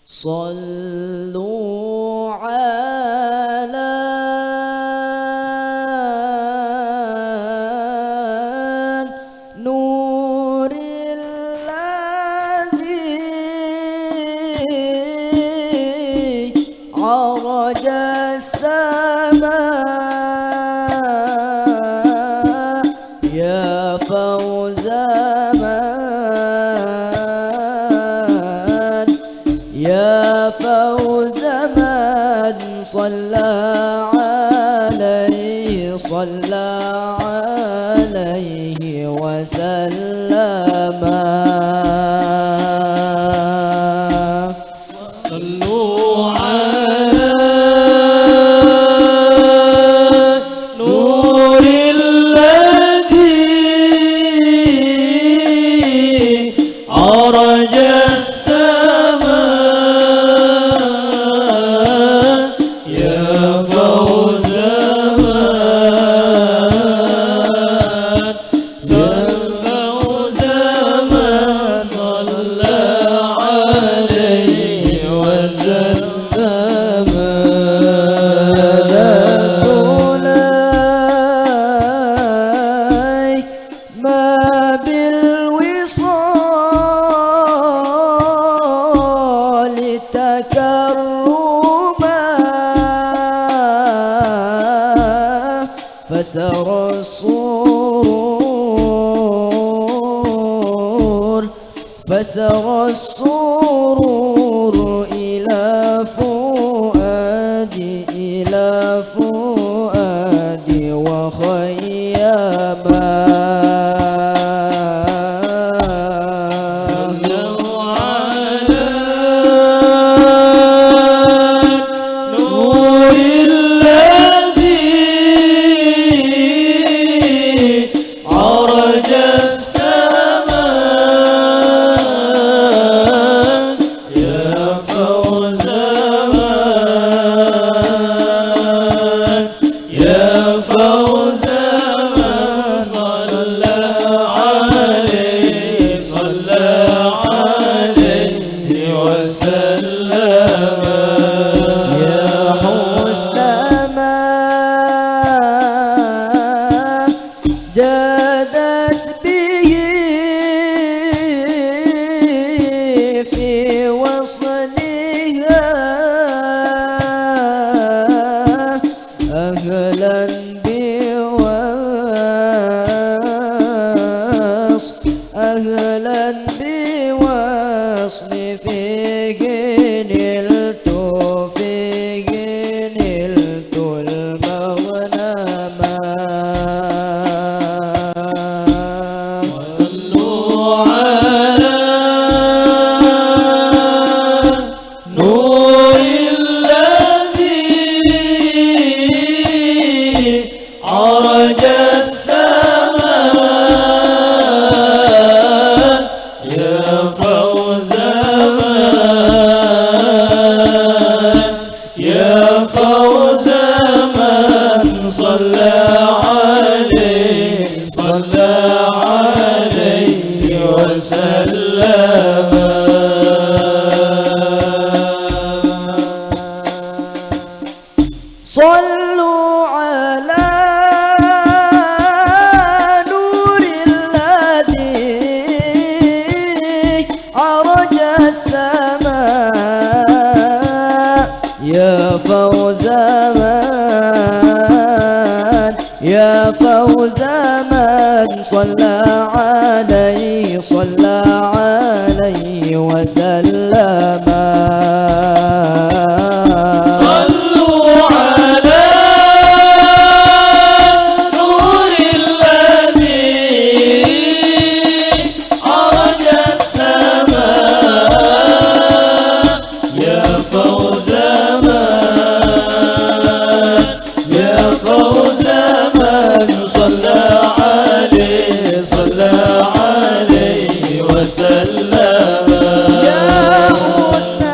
صلوا على نور الذي عرج السماء يا فوز يا فوز من صلى عليه وسلم. صلوا على نور الذي عرج فسر السرور إلى فؤادي وخيما. صلوا على نور الذي عرج جادت به في وصلها أهلا بوصل فيه نلت المغنما. صلوا على نور الذي عرج السماء يا فوز من صلى عليه وسلم. صلى عليه وسلم. يا حسن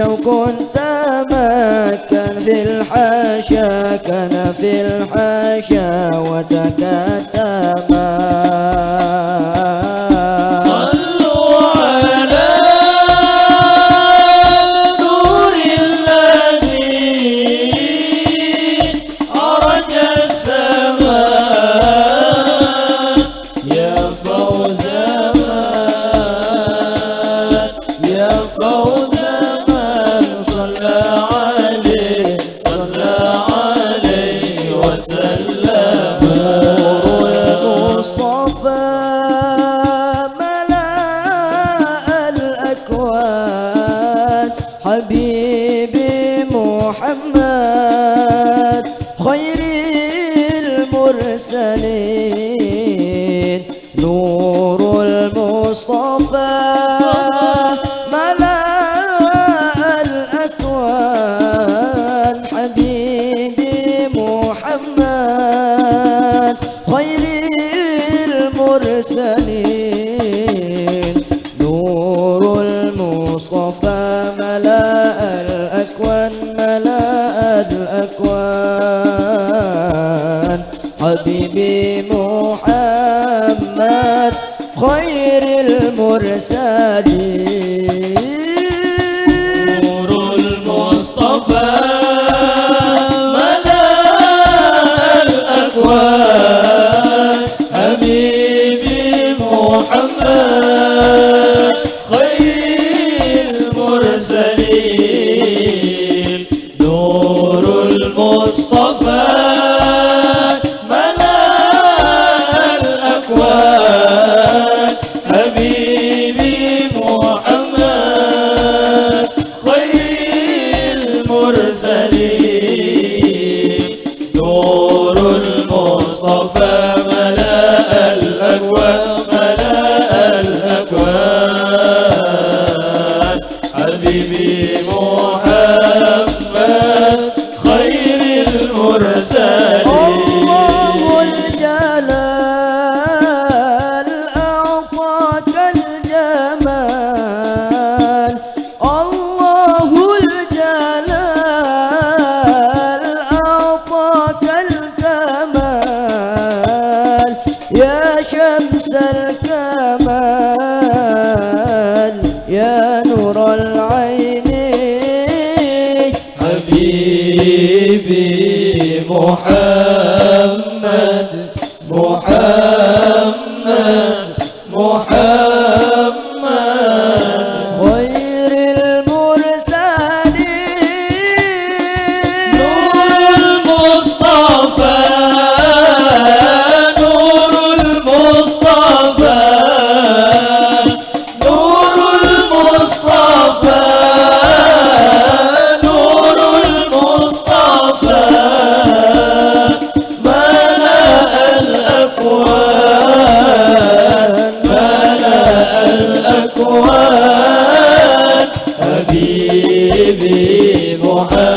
شوق تمكن في الحاشا كان في الحاشا وتكتما صلوا على نور الذي عرج السماء يا فوز يا فوز من صلى عليه وسلم. نور المصطفى ملأ الأكوان حبيبي محمد خير المرسلين. نور المصطفى ملأ الأكوان حبيبي محمد خير المرسلين. نور المصطفى ملأ الأكوان حبيبي محمد خير المرسلين. نور المصطفى ملأ الأكوان حبيبي محمد خير المرسلين. نور المصطفى ملأ الأكوان حبيبي محمد خير المرسلين. نور المصطفى ملأ الأكوان حبيبي محمد خير المرسلين. الله الجلال أعطاك الجمال. الله الجلال أعطاك الكمال يا شمس الكمال يا نور العين. حبيبي محمد خير المرسلين. نور المصطفى نور المصطفى نور المصطفى نور المصطفى ملأ الأكوان حبيبي محمد